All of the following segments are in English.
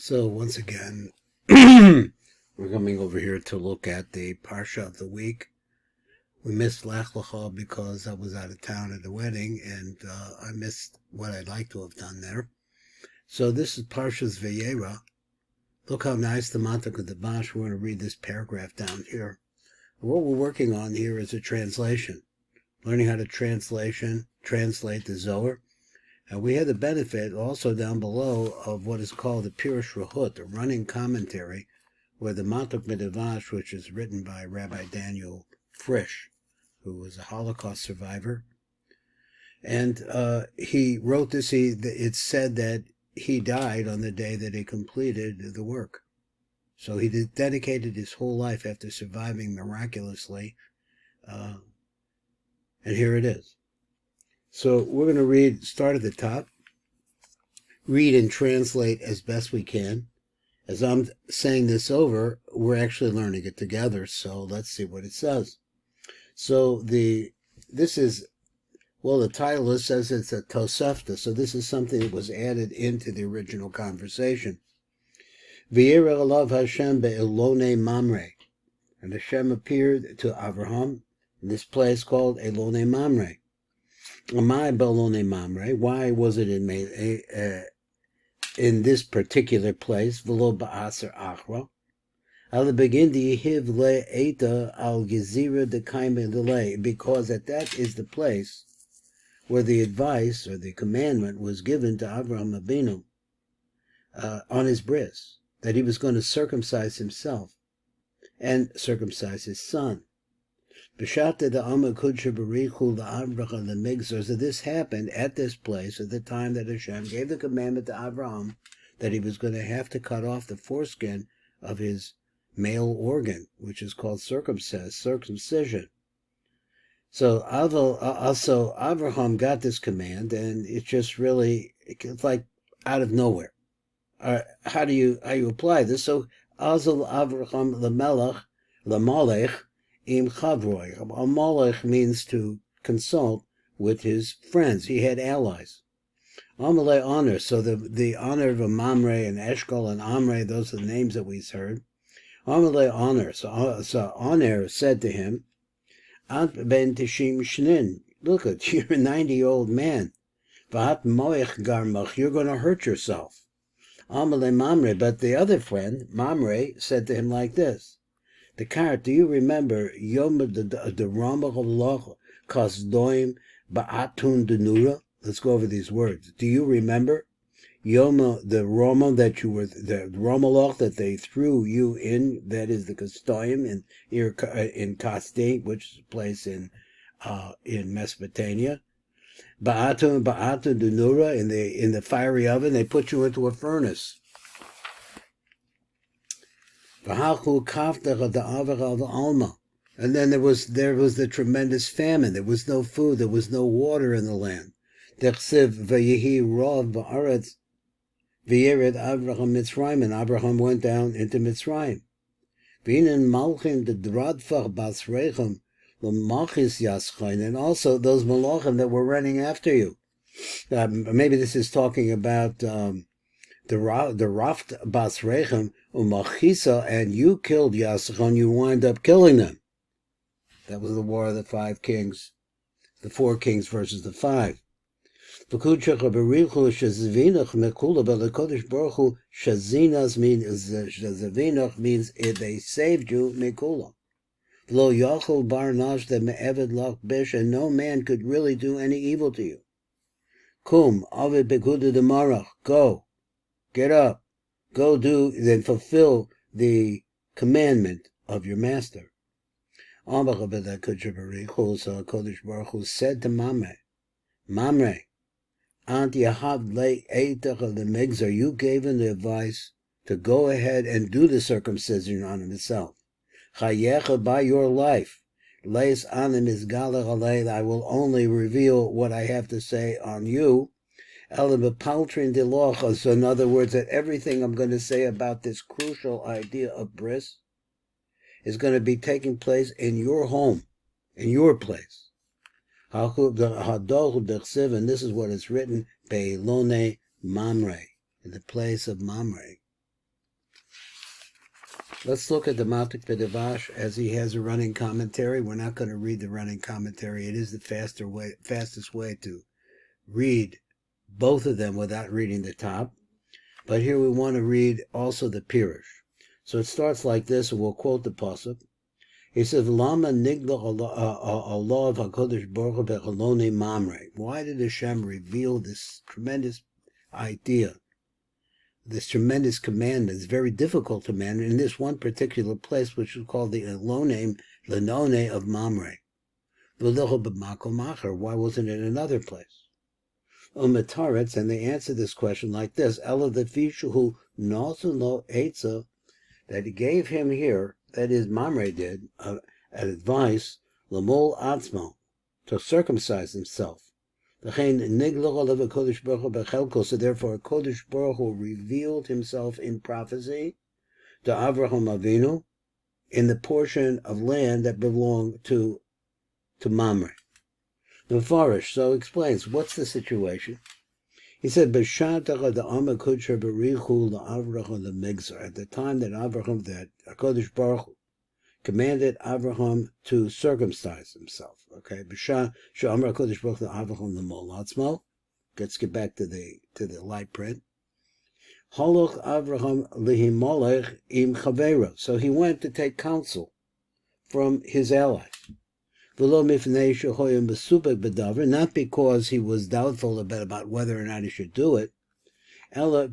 So once again, we're coming over here to look at the Parsha of the week. We missed Lech Lecha because I was out of town at the wedding, and I missed what I'd like to have done there. So this is Parsha's Vayerah. Look how nice the Matak of the Bash. We're going to read this paragraph down here. What we're working on here is a translation, learning how to translate the Zohar. And we had the benefit also down below of what is called the Pirush Rahut, a running commentary, where the Matok Midrash, which is written by Rabbi Daniel Frisch, who was a Holocaust survivor, and he wrote this. It's said that he died on the day that he completed the work. So he dedicated his whole life after surviving miraculously, and here it is. So we're going to start at the top, read and translate as best we can. As I'm saying this over, we're actually learning it together, so let's see what it says. So the title says it's a Tosefta, so this is something that was added into the original conversation. Vayerah alav Hashem be'elone Mamre, and Hashem appeared to Abraham in this place called Elone Mamre. Amai be'elone Mamre, why was it in this particular place, v'lo ba'aser achra? Al begin dihiv le'eta al gezira dekaime delay, because that is the place where the advice or the commandment was given to Avraham Avinu on his bris, that he was going to circumcise himself and circumcise his son. B'shata da'ama kudsha barichu la'avracha l'migzor. So this happened at this place at the time that Hashem gave the commandment to Avraham that he was going to have to cut off the foreskin of his male organ, which is called circumcision. So Avraham got this command, and it's just really, it's like out of nowhere. How do you apply this? So Azal Avraham l'malech im chavroi. Malech means to consult with his friends. He had allies. Amalei honor. So the honor of Mamre and Eshkol and Amre, those are the names that we heard. Amalei honor. So Honor said to him, Ant ben tishim shnin. Look at you're a 90-year-old man. V'at moich garmach. You're going to hurt yourself. Amalei Mamre. But the other friend, Mamre, said to him like this. The cart, do you remember Yom the Rama of Allah Kasdoim Ba'atun Denura? Let's go over these words. Do you remember Yom the Rama that you were the Ramaloch that they threw you in? That is the Kasdoim in Kasti, which is a place in Mesopotamia. Ba'atun Denura in the fiery oven. They put you into a furnace. And then there was the tremendous famine. There was no food. There was no water in the land. And Abraham went down into Mitzrayim. And also those malachim that were running after you. Maybe this is talking about the Raft Bas Rechem Umachisa, and you killed Yasachon, you wind up killing them. That was the war of the 5 kings, the 4 kings versus the 5. Means they saved you Mekula. Lo Yachol Bar Nash the Me'eved Lach Bish, and no man could really do any evil to you. Kum Avid Bekuda Demarach, go. Get up, go do, then fulfill the commandment of your master. So Kodesh Baruch Hu said to Mamre, you gave him the advice to go ahead and do the circumcision on himself. By your life, I will only reveal what I have to say on you. So in other words, that everything I'm going to say about this crucial idea of bris is going to be taking place in your home, in your place. And this is what is written, Be'elone Mamre, in the place of Mamre. Let's look at the Matik B'Devash as he has a running commentary. We're not going to read the running commentary. It is the fastest way to read both of them without reading the top. But here we want to read also the Pirush. So it starts like this, and we'll quote the pasuk. He says, "Lama nigla Allah of Hakadosh Baruch Hu bechaloni mamre." Why did Hashem reveal this tremendous idea, this tremendous commandment? It's very difficult commandment in this one particular place, which is called the Lenone of Mamre. Why wasn't it in another place? Umataretz, and they answer this question like this: Ella the fishu no etza, that he gave him here, that is, Mamre did, an advice, lamol atzmo, to circumcise himself. So therefore, Kodesh Baruch Hu revealed himself in prophecy to Avraham Avinu in the portion of land that belonged to Mamre. The Farish so explains what's the situation. He said, at the time that Avraham, that HaKadosh Baruch Hu commanded Avraham to circumcise himself. Okay, let's get back to the light print. Holoch Avraham lihimolech im chavera. So he went to take counsel from his allies. Not because he was doubtful about whether or not he should do it, to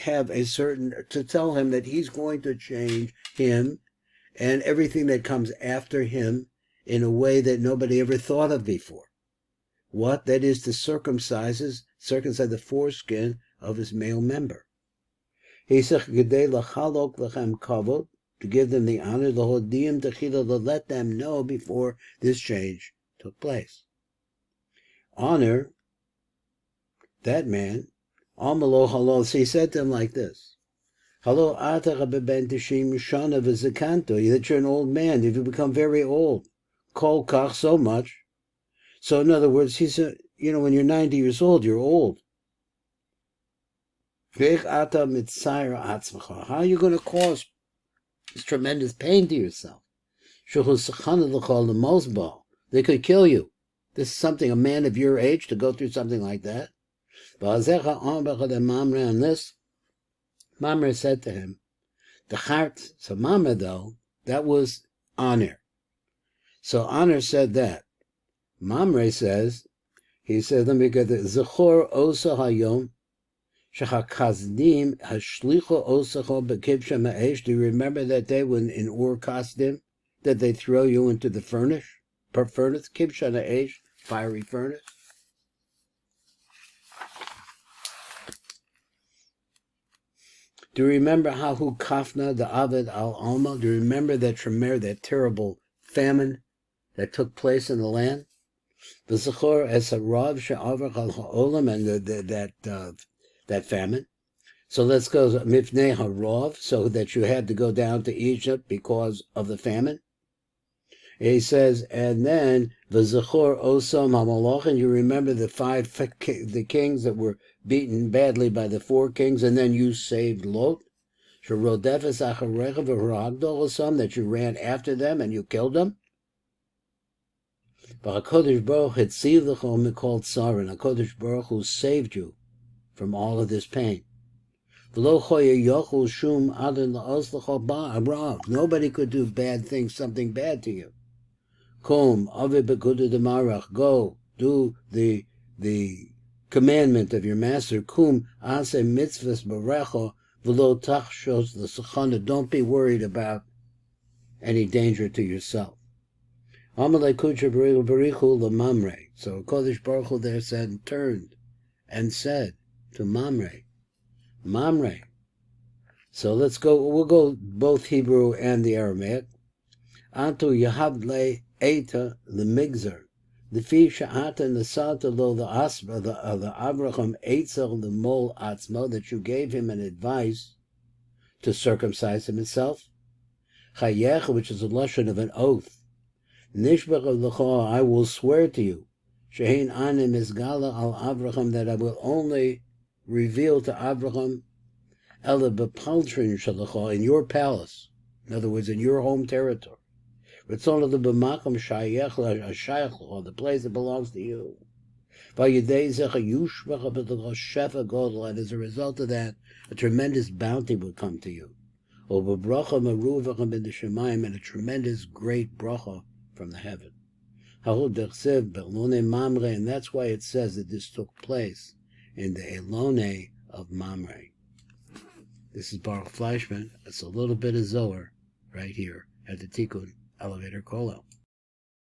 have a certain, to tell him that he's going to change him and everything that comes after him in a way that nobody ever thought of before. What? That is to circumcise the foreskin of his male member. He said, to give them the honor, the hodiyim techila, to let them know before this change took place. Honor that man. Amalo halo. So he said to him like this: Halo atach beben tishim shana v'zekanto. That you're an old man. If you become very old, kol kach, so much. So in other words, he said, when you're 90 years old, you're old. How are you going to cause this tremendous pain to yourself? They could kill you. This is something, a man of your age, to go through something like that. On this, Mamre said to him, the heart. So Mamre, though, that was honor. So honor said that. Mamre says, he said, let me get the ZOHAR osa hayom. Do you remember that day when in Ur Kasdim that they throw you into the furnace, kibsha na'esh, fiery furnace? Do you remember how hu kafna the Aved al Alma? Do you remember that terrible famine that took place in the land? The Zachor as a Rav she'avar al ha'olam, and that famine. So let's go mifnei harav, so that you had to go down to Egypt because of the famine. He says, and then v'zachor osam hamalach, and you remember the kings that were beaten badly by the 4 kings, and then you saved Lot. Sherodefes acharecha v'haragdol osam, that you ran after them and you killed them. But HaKadosh Baruch Hu hetzilecha mikol tzarin, HaKadosh Baruch Hu saved you from all of this pain. Nobody could do bad things, something bad to you. Go, do the commandment of your master. Don't be worried about any danger to yourself. So Kodesh Baruch Hu there said, turned and said to Mamre. So we'll go both Hebrew and the Aramaic. Antu Yahavle Eta the Migzar. The Fi Sha'ata Nasata Lo the Asma, the Avraham Eitzel the Mol Atzmo, that you gave him an advice to circumcise himself. Chayech, which is a lashon of an oath. Nishbach of L'cha, I will swear to you. Shehin Anim Isgala al Avraham, that I will only reveal to Avraham Ela b'paltrin shalacha, in your palace, in other words, in your home territory. Ritzon of the b'makom shayech l'shayach, the place that belongs to you. Vayidei zecha yushvacha b't'choshefa godel, and as a result of that, a tremendous bounty will come to you. Over bracha meruvachim in the shemayim, and a tremendous great bracha from the heaven. And that's why it says that this took place in the Elone of Mamre. This is Baruch Fleischman. It's a little bit of Zohar right here at the Tikkun Elevator Kollel.